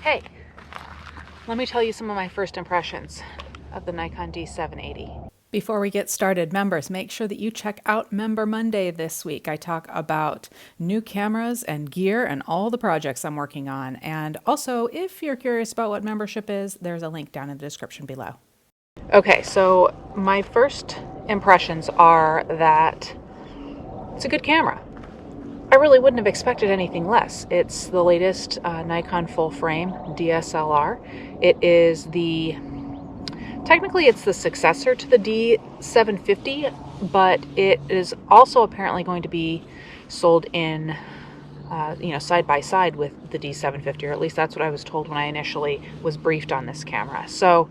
Hey, let me tell you some of my first impressions of the Nikon D780. Before we get started, members, make sure that you check out Member Monday this week. I talk about new cameras and gear and all the projects I'm working on. And also, if you're curious about what membership is, there's a link down in the description below. Okay, so my first impressions are that it's a good camera. I really wouldn't have expected anything less. It's the latest Nikon full frame DSLR. Technically it's the successor to the D750, but it is also apparently going to be sold in, side by side with the D750, or at least that's what I was told when I initially was briefed on this camera. So,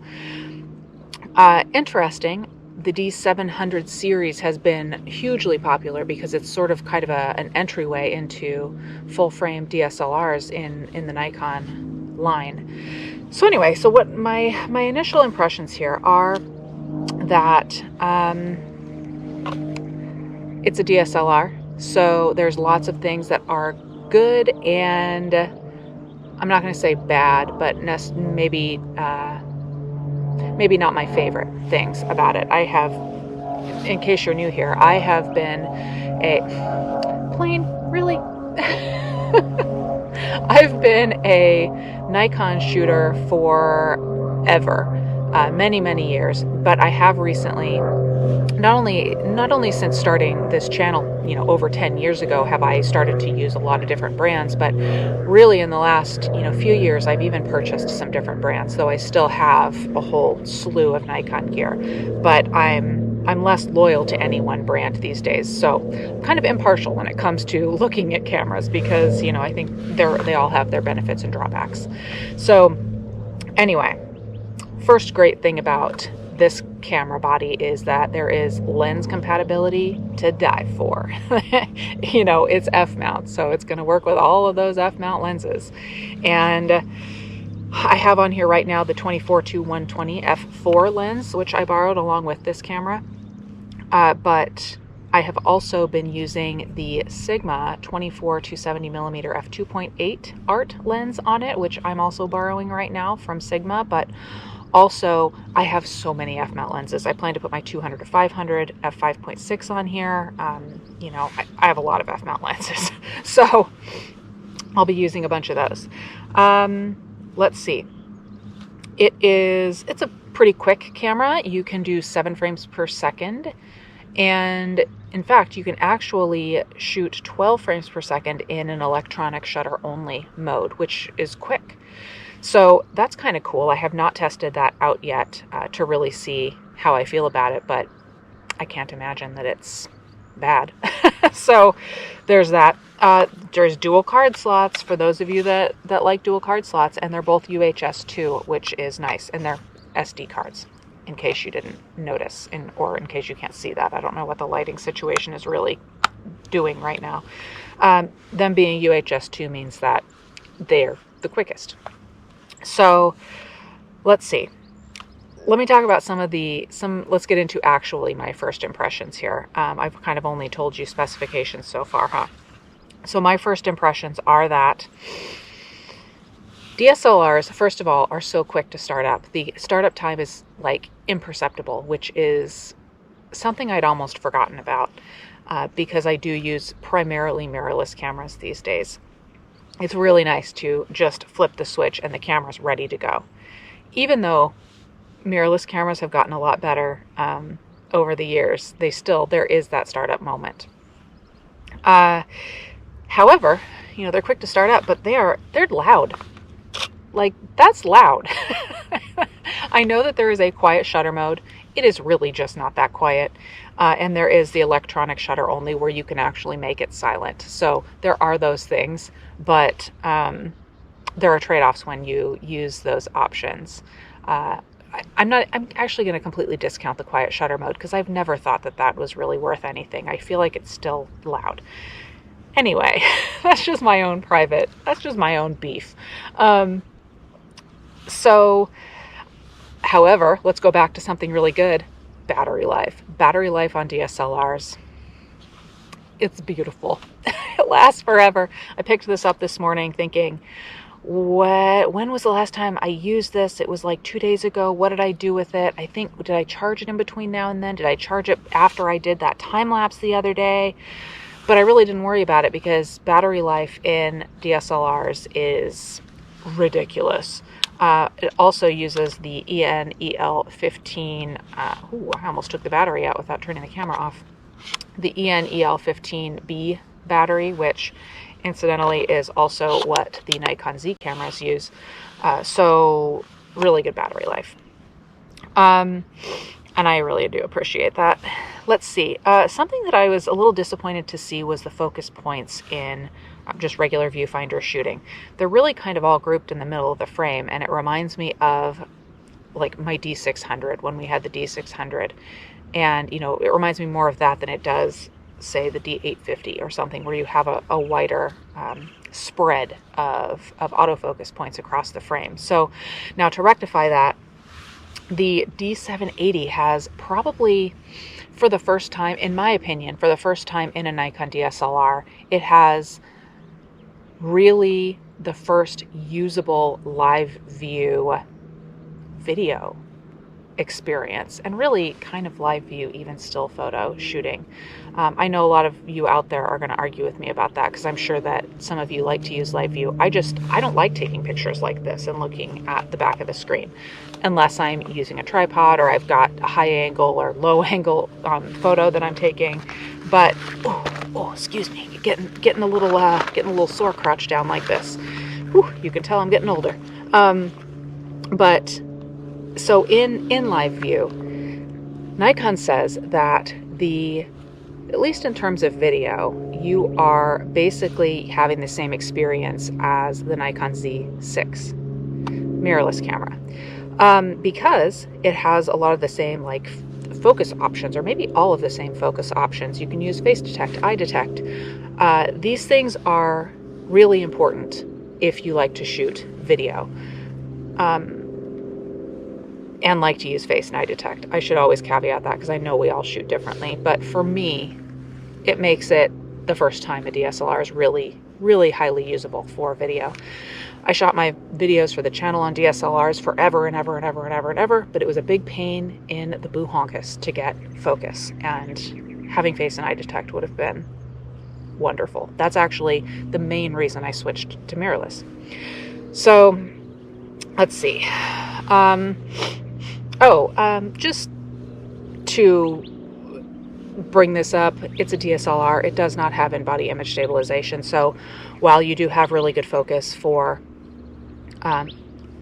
interesting. The D700 series has been hugely popular because it's sort of kind of an entryway into full-frame DSLRs in the Nikon line. So anyway, so what my initial impressions here are that it's a DSLR, so there's lots of things that are good and I'm not going to say bad, but maybe not my favorite things about it. I have, in case you're new here, I have been I've been a Nikon shooter forever, many years, but I have recently, not only since starting this channel, over 10 years ago, have I started to use a lot of different brands, but really in the last, few years, I've even purchased some different brands, though I still have a whole slew of Nikon gear, but I'm less loyal to any one brand these days, so I'm kind of impartial when it comes to looking at cameras because, I think they all have their benefits and drawbacks. So anyway, first great thing about this camera body is that there is lens compatibility to die for. It's f-mount, so it's going to work with all of those f-mount lenses. And I have on here right now the 24-120 f4 lens, which I borrowed along with this camera. But I have also been using the Sigma 24-70mm f2.8 art lens on it, which I'm also borrowing right now from Sigma. But also, I have so many f-mount lenses. I plan to put my 200-500 f5.6 on here. I have a lot of f-mount lenses, so I'll be using a bunch of those. Let's see. It's a pretty quick camera. You can do 7 frames per second. And in fact, you can actually shoot 12 frames per second in an electronic shutter only mode, which is quick. So that's kind of cool. I have not tested that out yet to really see how I feel about it, but I can't imagine that it's bad. So there's that. There's dual card slots for those of you that like dual card slots, and they're both UHS 2, which is nice, and they're SD cards, in case you didn't notice, or in case you can't see that. I don't know what the lighting situation is really doing right now. Them being UHS 2 means that they're the quickest. So let's see. Let me talk about let's get into actually my first impressions here. I've kind of only told you specifications so far, huh? So my first impressions are that DSLRs, first of all, are so quick to start up. The startup time is like imperceptible, which is something I'd almost forgotten about because I do use primarily mirrorless cameras these days. It's really nice to just flip the switch and the camera's ready to go. Even though mirrorless cameras have gotten a lot better over the years, there is that startup moment. However, they're quick to start up, but they're loud. Like, that's loud. I know that there is a quiet shutter mode. It is really just not that quiet. And there is the electronic shutter only where you can actually make it silent. So there are those things, but there are trade-offs when you use those options. I'm actually going to completely discount the quiet shutter mode because I've never thought that was really worth anything. I feel like it's still loud. Anyway, that's just my own beef. However, let's go back to something really good. Battery life. Battery life on DSLRs. It's beautiful. It lasts forever. I picked this up this morning thinking, when was the last time I used this? It was like 2 days ago. What did I do with it? I think, did I charge it in between now and then? Did I charge it after I did that time lapse the other day? But I really didn't worry about it because battery life in DSLRs is ridiculous. It also uses the EN-EL15. I almost took the battery out without turning the camera off. The EN-EL15B battery, which incidentally is also what the Nikon Z cameras use. So really good battery life. And I really do appreciate that. Let's see. Something that I was a little disappointed to see was the focus points in just regular viewfinder shooting. They're really kind of all grouped in the middle of the frame, and it reminds me of like my D600 when we had the D600. And, it reminds me more of that than it does, say, the D850 or something, where you have a wider spread of autofocus points across the frame. So now to rectify that, the D780 has probably, for the first time, in my opinion, for the first time in a Nikon DSLR, it has really the first usable live view video experience, and really kind of live view, even still photo shooting. I know a lot of you out there are going to argue with me about that because I'm sure that some of you like to use live view. I don't like taking pictures like this and looking at the back of the screen unless I'm using a tripod or I've got a high angle or low angle photo that I'm taking. But excuse me, getting a little sore crouch down like this. Whew, you can tell I'm getting older. But so in live view, Nikon says that at least in terms of video, you are basically having the same experience as the Nikon Z6 mirrorless camera, because it has a lot of the same focus options, or maybe all of the same focus options. You can use face detect, eye detect. These things are really important if you like to shoot video. And like to use face and eye detect. I should always caveat that because I know we all shoot differently. But for me, it makes it the first time a DSLR is really, really highly usable for video. I shot my videos for the channel on DSLRs forever and ever and ever and ever and ever, but it was a big pain in the boo honkus to get focus. And having face and eye detect would have been wonderful. That's actually the main reason I switched to mirrorless. So let's see. Just to bring this up, it's a DSLR. It does not have in-body image stabilization. So while you do have really good focus for, I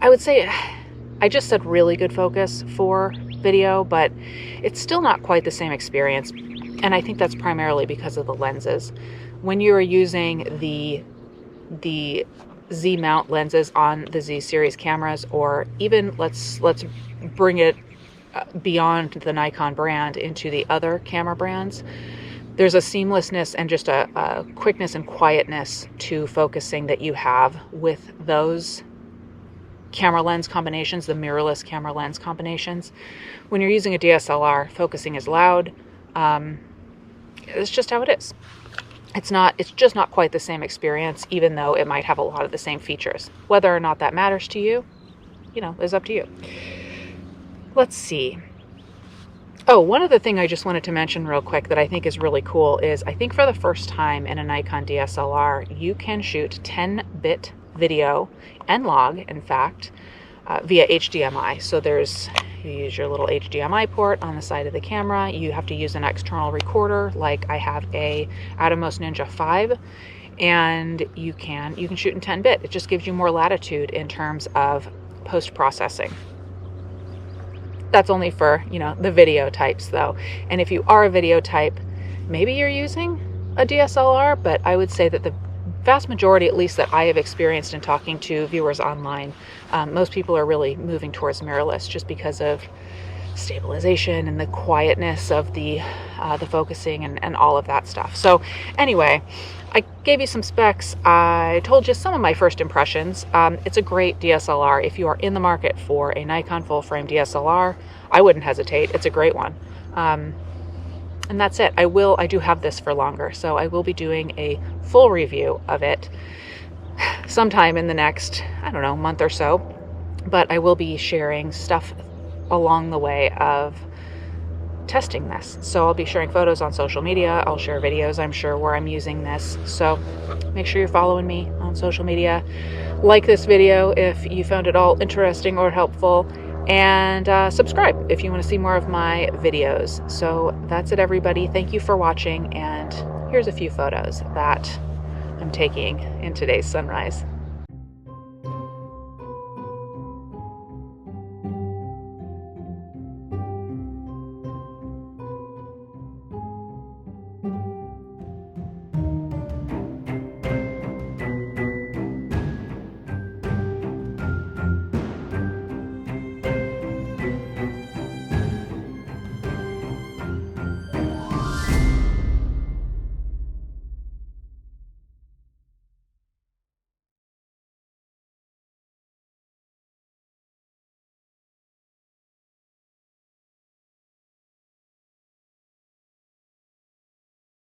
would say, I just said really good focus for video, but it's still not quite the same experience. And I think that's primarily because of the lenses. When you are using the Z mount lenses on the Z series cameras, or even let's bring it beyond the Nikon brand into the other camera brands, there's a seamlessness and just a quickness and quietness to focusing that you have with those camera lens combinations, the mirrorless camera lens combinations. When you're using a DSLR, focusing is loud. It's just how it is. It's just not quite the same experience, even though it might have a lot of the same features. Whether or not that matters to you, is up to you. Let's see. Oh, one other thing I just wanted to mention real quick that I think is really cool is I think for the first time in a Nikon DSLR, you can shoot 10-bit video and log, in fact, via HDMI. So you use your little HDMI port on the side of the camera. You have to use an external recorder, like I have a Atomos Ninja 5, and you can shoot in 10-bit. It just gives you more latitude in terms of post-processing. That's only for, the video types though. And if you are a video type, maybe you're using a DSLR, but I would say that the vast majority, at least that I have experienced in talking to viewers online, most people are really moving towards mirrorless just because of stabilization and the quietness of the focusing and all of that stuff. So anyway, I gave you some specs. I told you some of my first impressions. It's a great DSLR. If you are in the market for a Nikon full-frame DSLR, I wouldn't hesitate. It's a great one. And that's it. I do have this for longer, so I will be doing a full review of it sometime in the next, I don't know, month or so. But I will be sharing stuff along the way of testing this. So I'll be sharing photos on social media. I'll share videos, I'm sure, where I'm using this. So make sure you're following me on social media. Like this video if you found it all interesting or helpful, and subscribe if you want to see more of my videos. So that's it, everybody. Thank you for watching, and here's a few photos that I'm taking in today's sunrise.